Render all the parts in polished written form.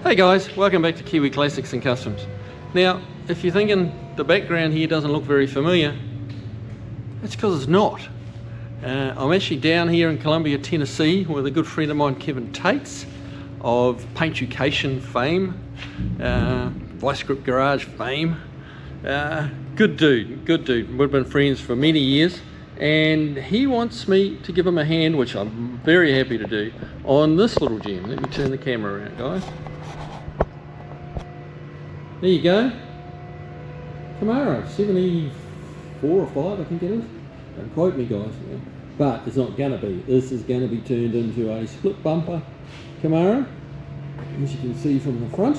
Hey guys, welcome back to Kiwi Classics and Customs. Now, if you're thinking the background here doesn't look very familiar, it's because it's not. I'm actually down here in Columbia, Tennessee with a good friend of mine, Kevin Tetz of Paintucation fame, Vice Grip Garage fame. Good dude. We've been friends for many years, and he wants me to give him a hand, which I'm very happy to do, on this little gem. Let me turn the camera around, guys. There you go. Camaro 74 or 5, I think it is. Don't quote me, guys. But it's not going to be. This is going to be turned into a split bumper Camaro, as you can see from the front.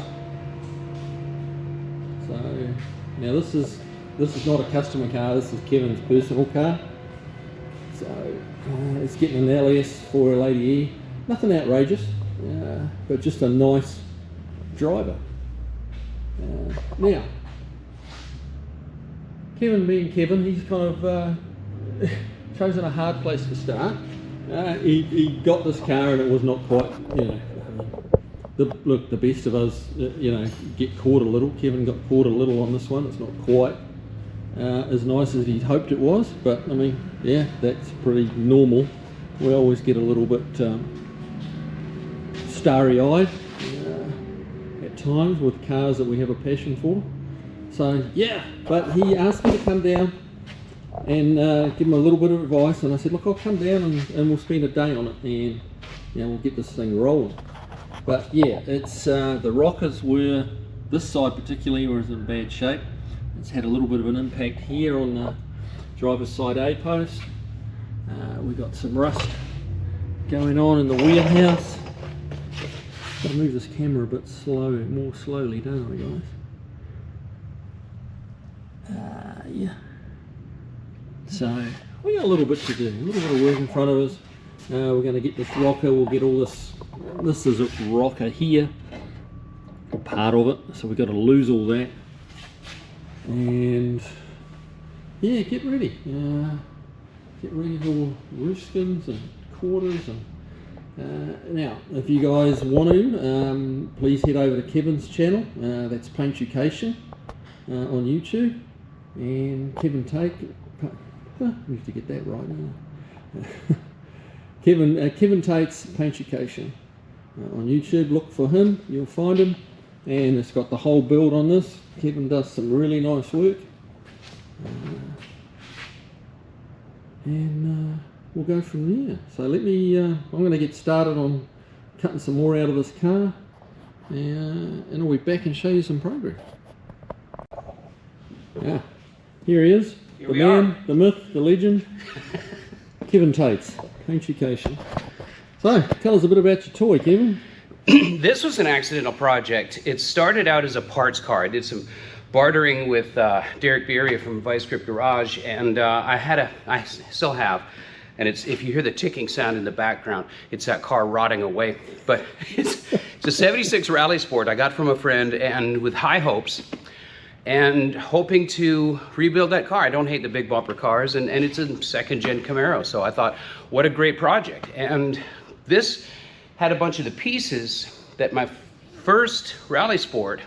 So now this is not a customer car. This is Kevin's personal car. So it's getting an LS for a Lady E. Nothing outrageous, but just a nice driver. Now, Kevin being Kevin, he's kind of chosen a hard place to start. He got this car and it was not quite, look, the best of us, get caught a little. Kevin got caught a little on this one. It's not quite as nice as he'd hoped it was, but I mean, yeah, that's pretty normal. We always get a little bit starry-eyed at times with cars that we have a passion for. So yeah, but he asked me to come down and give him a little bit of advice, and I said, look, I'll come down and we'll spend a day on it, and we'll get this thing rolling. But yeah, it's the rockers were, this side particularly, was in bad shape. It's had a little bit of an impact here on the driver's side A post. We got some rust going on in the warehouse. Gotta move this camera a bit more slowly, don't I, guys? Yeah. So we got a little bit to do, a little bit of work in front of us. We're going to get this rocker. We'll get all this. This is a rocker here, a part of it. So we've got to lose all that, and yeah, get ready. Get ready for roof skins and quarters. And now, if you guys want to, please head over to Kevin's channel. That's Paintucation on YouTube, and Kevin Tetz. We have to get that right now. Kevin Tetz Paintucation on YouTube. Look for him, you'll find him, and it's got the whole build on this. Kevin does some really nice work, and we'll go from there. So let me. I'm going to get started on cutting some more out of this car, and I'll be back and show you some progress. Yeah, here he is. The man, the myth, the legend, Kevin Tetz, Paintucation. So, tell us a bit about your toy, Kevin. This was an accidental project. It started out as a parts car. I did some bartering with Derek Beeria from Vice Grip Garage, and I still have, and it's, if you hear the ticking sound in the background, it's that car rotting away. But it's a 76 Rally Sport I got from a friend, and with high hopes, and hoping to rebuild that car. I don't hate the big bumper cars, and it's a second-gen Camaro, so I thought, what a great project. And this had a bunch of the pieces that my first Rally Sport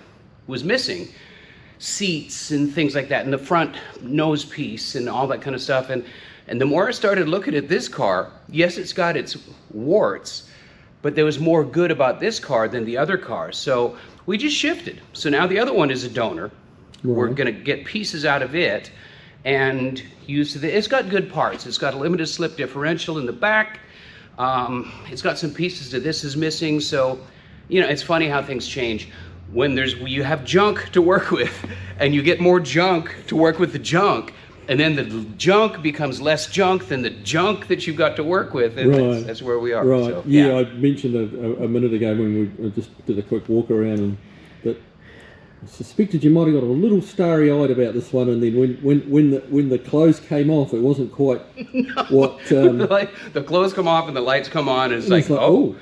was missing. Seats and things like that, and the front nose piece and all that kind of stuff. And the more I started looking at this car, yes, it's got its warts, but there was more good about this car than the other cars. So we just shifted. So now the other one is a donor. Right. We're going to get pieces out of it and use it. It's got good parts. It's got a limited slip differential in the back. It's got some pieces that this is missing. So, it's funny how things change. When you have junk to work with, and you get more junk to work with the junk, and then the junk becomes less junk than the junk that you've got to work with, and right. That's where we are. Right. So, yeah, I mentioned a minute ago when we just did a quick walk around, that I suspected you might have got a little starry-eyed about this one, and then when the clothes came off, it wasn't quite no. what. The clothes come off and the lights come on, and it's like oh.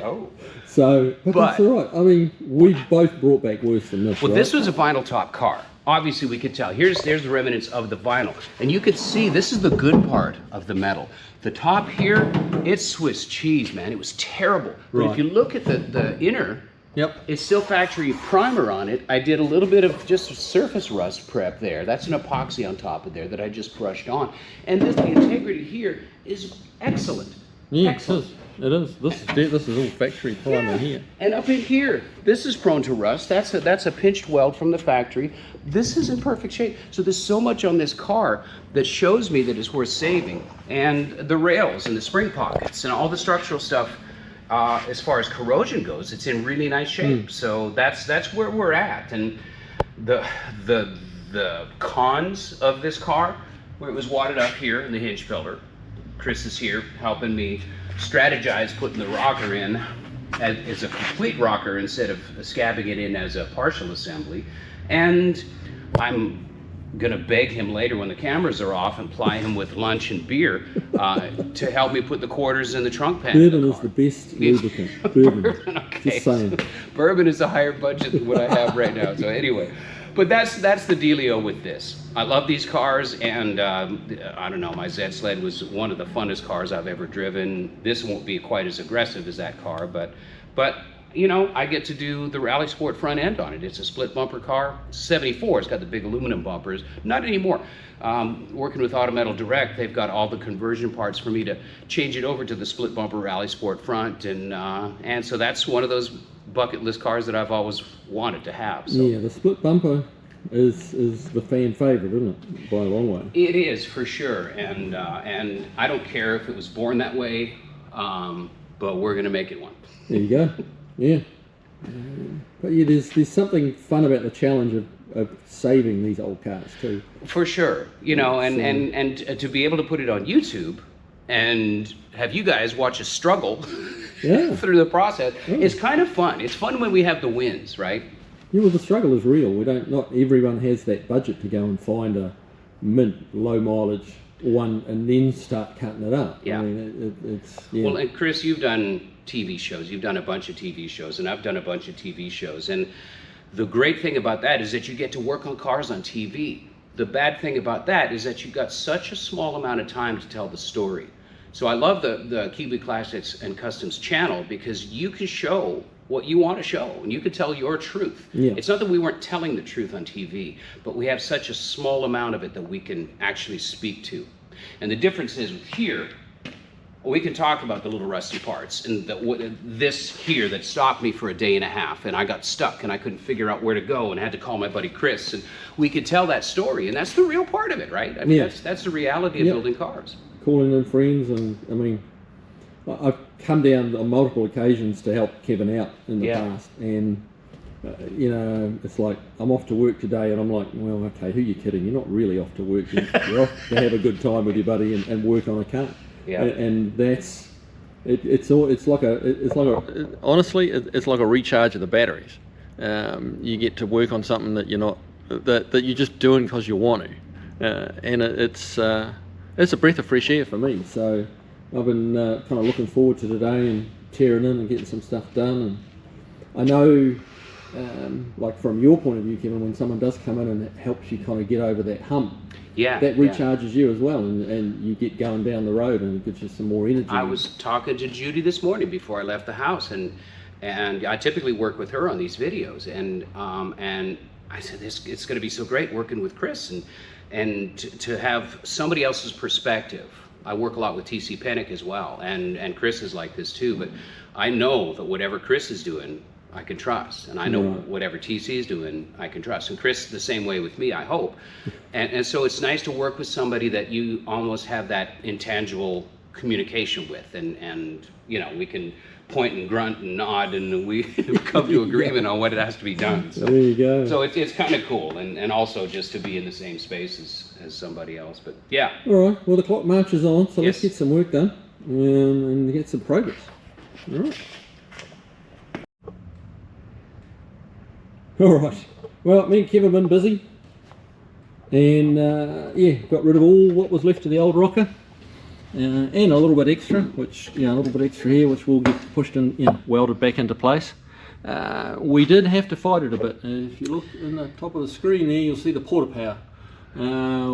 Oh. So, but that's all right. I mean, we both brought back worse than this. Well, right? This was a vinyl top car. Obviously, we could tell. There's the remnants of the vinyl, and you could see this is the good part of the metal. The top here, it's Swiss cheese, man. It was terrible. But if you look at the inner Yep. It's still factory primer on it. I did a little bit of just surface rust prep there. That's an epoxy on top of there that I just brushed on. And the integrity here is excellent. Yeah, Excellent. it is. This is all factory primer here. And up in here, this is prone to rust. That's a pinched weld from the factory. This is in perfect shape. So there's so much on this car that shows me that it's worth saving. And the rails and the spring pockets and all the structural stuff, as far as corrosion goes, it's in really nice shape. So that's where we're at. And the cons of this car, where it was wadded up here in the hinge pillar. Chris is here helping me strategize putting the rocker in as a complete rocker instead of scabbing it in as a partial assembly. And I'm gonna beg him later when the cameras are off and ply him with lunch and beer to help me put the quarters in the trunk pan. Bourbon is the best lubricant. Bourbon. Okay. Just saying. Bourbon is a higher budget than what I have right now. So anyway, but that's the dealio with this. I love these cars, and I don't know, my Z Sled was one of the funnest cars I've ever driven. This won't be quite as aggressive as that car, but you know, I get to do the Rally Sport front end on it. It's a split bumper car. 74, it's got the big aluminum bumpers. Not anymore. Working with Autometal Direct, they've got all the conversion parts for me to change it over to the split bumper Rally Sport front, and so that's one of those bucket list cars that I've always wanted to have. So. Yeah, the split bumper is the fan favorite, isn't it? By a long way. It is, for sure, and I don't care if it was born that way, but we're gonna make it one. There you go. Yeah. But yeah, there's something fun about the challenge of saving these old cars too. For sure, you know, and to be able to put it on YouTube and have you guys watch us struggle through the process is kind of fun. It's fun when we have the wins, right? Yeah, well, the struggle is real. Not everyone has that budget to go and find a mint, low mileage one and then start cutting it up. Yeah. I mean, it's Well, and Chris, you've done TV shows. You've done a bunch of TV shows, and I've done a bunch of TV shows. And the great thing about that is that you get to work on cars on TV. The bad thing about that is that you've got such a small amount of time to tell the story. So I love the Kiwi Classics and Customs channel because you can show what you want to show and you can tell your truth. Yeah. It's not that we weren't telling the truth on TV, but we have such a small amount of it that we can actually speak to. And the difference is with here, we can talk about the little rusty parts and this here that stopped me for a day and a half and I got stuck and I couldn't figure out where to go and I had to call my buddy Chris, and we could tell that story, and that's the real part of it, right? I mean, that's the reality of building cars. Calling in friends, and I mean, I've come down on multiple occasions to help Kevin out in the past, and you know, it's like I'm off to work today, and I'm like, well, okay, who are you kidding? You're not really off to work. You're off to have a good time with your buddy and work on a car. Yeah. And that's it's like a honestly, it's like a recharge of the batteries. You get to work on something that you're not that you're just doing because you want to, and it's a breath of fresh air for me. So I've been kind of looking forward to today and tearing in and getting some stuff done. And I know, like from your point of view, Kevin, when someone does come in and it helps you kind of get over that hump, that recharges you as well, and you get going down the road and it gives you some more energy. I was talking to Judy this morning before I left the house, and I typically work with her on these videos, and I said, it's going to be so great working with Chris and to have somebody else's perspective. I work a lot with TC Pennick as well, and Chris is like this too, but I know that whatever Chris is doing, I can trust, and I know whatever TC is doing, I can trust, and Chris the same way with me, I hope. And so it's nice to work with somebody that you almost have that intangible communication with, and you know, we can point and grunt and nod, and we come to agreement on what it has to be done. So, there you go. So it's kind of cool, and also just to be in the same space as somebody else. But yeah. All right. Well, the clock marches on, so let's get some work done and get some progress. All right. All right. Well, me and Kevin have been busy, and got rid of all what was left of the old rocker. And a little bit extra, which, a little bit extra here, which will get pushed in, welded back into place. We did have to fight it a bit. If you look in the top of the screen there, you'll see the porta power.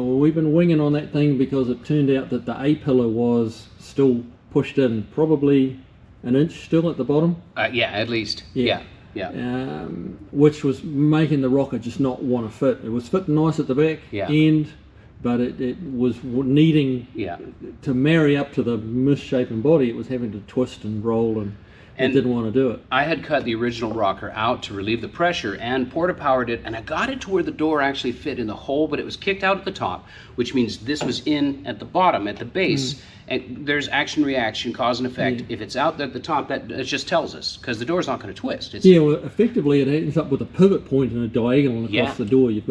We've been winging on that thing because it turned out that the A-pillar was still pushed in, probably an inch still at the bottom. Yeah, at least. Yeah. which was making the rocker just not want to fit. It was fitting nice at the back end, but it was needing to marry up to the misshapen body. It was having to twist and roll, and it didn't want to do it. I had cut the original rocker out to relieve the pressure and porta powered it, and I got it to where the door actually fit in the hole, but it was kicked out at the top, which means this was in at the bottom, at the base. And there's action, reaction, cause and effect. If it's out at the top, that it just tells us, because the door's not going to twist. It's, well, effectively it ends up with a pivot point and a diagonal across the door. You've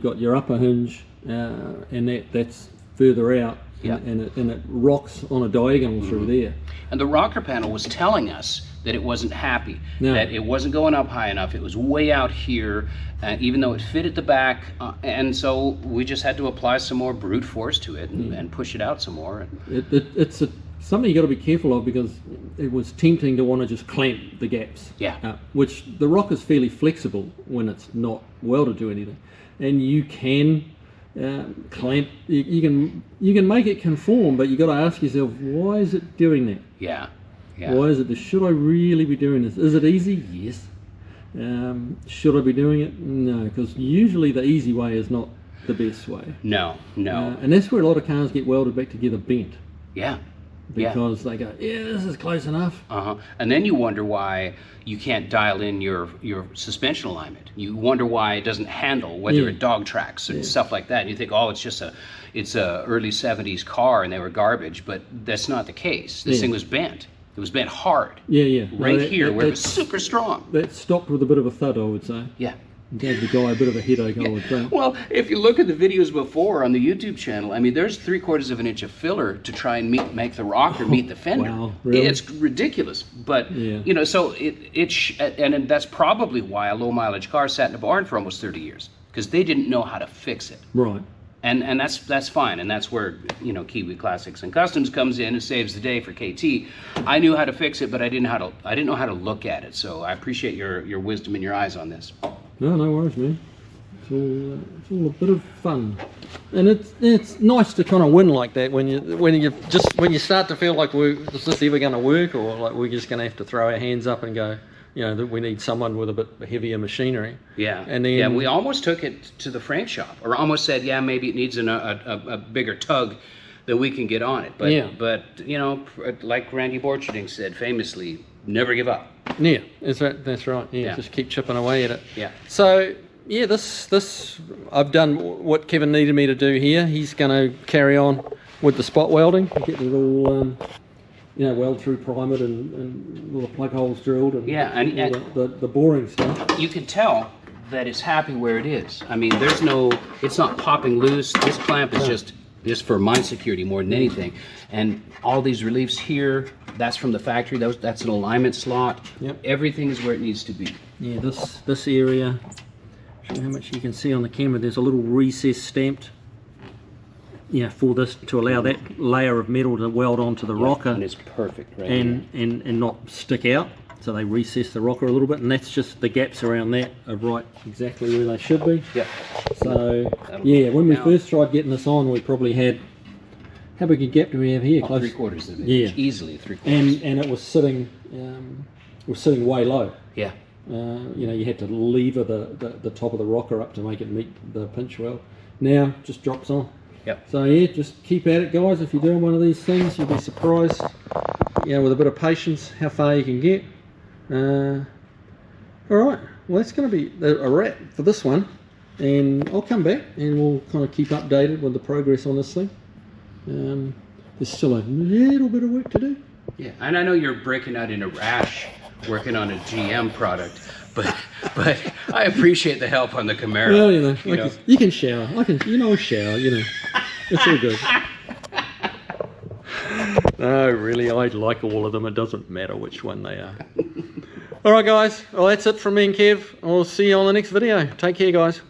got your upper hinge, and that's further out, and it rocks on a diagonal through there. And the rocker panel was telling us that it wasn't happy, that it wasn't going up high enough. It was way out here, even though it fit at the back. And so we just had to apply some more brute force to it and push it out some more. It's something you got to be careful of, because it was tempting to want to just clamp the gaps. Which the rocker's fairly flexible when it's not welded to anything, and you can clamp. You can make it conform, but you got to ask yourself, why is it doing that? Why is it? Should I really be doing this? Is it easy? Yes. Should I be doing it? No, because usually the easy way is not the best way. No. And that's where a lot of cars get welded back together bent. Because they go, this is close enough. And then you wonder why you can't dial in your suspension alignment. You wonder why it doesn't handle, whether it dog tracks and stuff like that. And you think, oh, it's a early 70s car and they were garbage, but that's not the case. This thing was bent. It was bent hard. Right here, where it was super strong. That stopped with a bit of a thud, I would say. Gave the guy a bit of a headache, I would think. Well, if you look at the videos before on the YouTube channel, I mean, there's 3/4 of an inch of filler to try and make the rocker meet the fender. Wow, really? It's ridiculous, but you know, so and that's probably why a low mileage car sat in a barn for almost 30 years, because they didn't know how to fix it. Right. And that's fine, and that's where, you know, Kiwi Classics and Customs comes in and saves the day for KT. I knew how to fix it, but I didn't know how to look at it. So I appreciate your wisdom and your eyes on this. No worries, man. It's all a bit of fun, and it's nice to kind of win like that when you start to feel like, is this ever going to work, or like we're just going to have to throw our hands up and go, you know, that we need someone with a bit heavier machinery. And then we almost took it to the frame shop, or almost said, maybe it needs a bigger tug that we can get on it. But you know, like Randy Borcherding said famously, never give up. That's right. Just keep chipping away at it. So this I've done what Kevin needed me to do here. He's going to carry on with the spot welding, get it all weld through primed and all the plug holes drilled, and the boring stuff. You can tell that it's happy where it is. I mean, it's not popping loose. This clamp is just for my security more than anything. And all these reliefs here, that's from the factory. That's an alignment slot. Everything is where it needs to be. This area, show you how much you can see on the camera, there's a little recess stamped. For this, to allow that layer of metal to weld onto the rocker. And it's perfect, right? And not stick out. So they recess the rocker a little bit, and that's just the gaps around that are right exactly where they should be. So when we first tried getting this on, we probably had, how big a gap do we have here? Close 3/4 of an inch. Easily 3/4. And it was sitting way low. You had to lever the top of the rocker up to make it meet the pinch weld. Now it just drops on. So just keep at it, guys. If you're doing one of these things, you'll be surprised, with a bit of patience, how far you can get. Alright, well that's going to be a wrap for this one, and I'll come back and we'll kind of keep updated with the progress on this thing. There's still a little bit of work to do. And I know you're breaking out in a rash working on a GM product, but I appreciate the help on the Camaro. Well, you can shower. Shower. It's all good. No, really, I like all of them. It doesn't matter which one they are. All right, guys. Well, that's it from me and Kev. I'll see you on the next video. Take care, guys.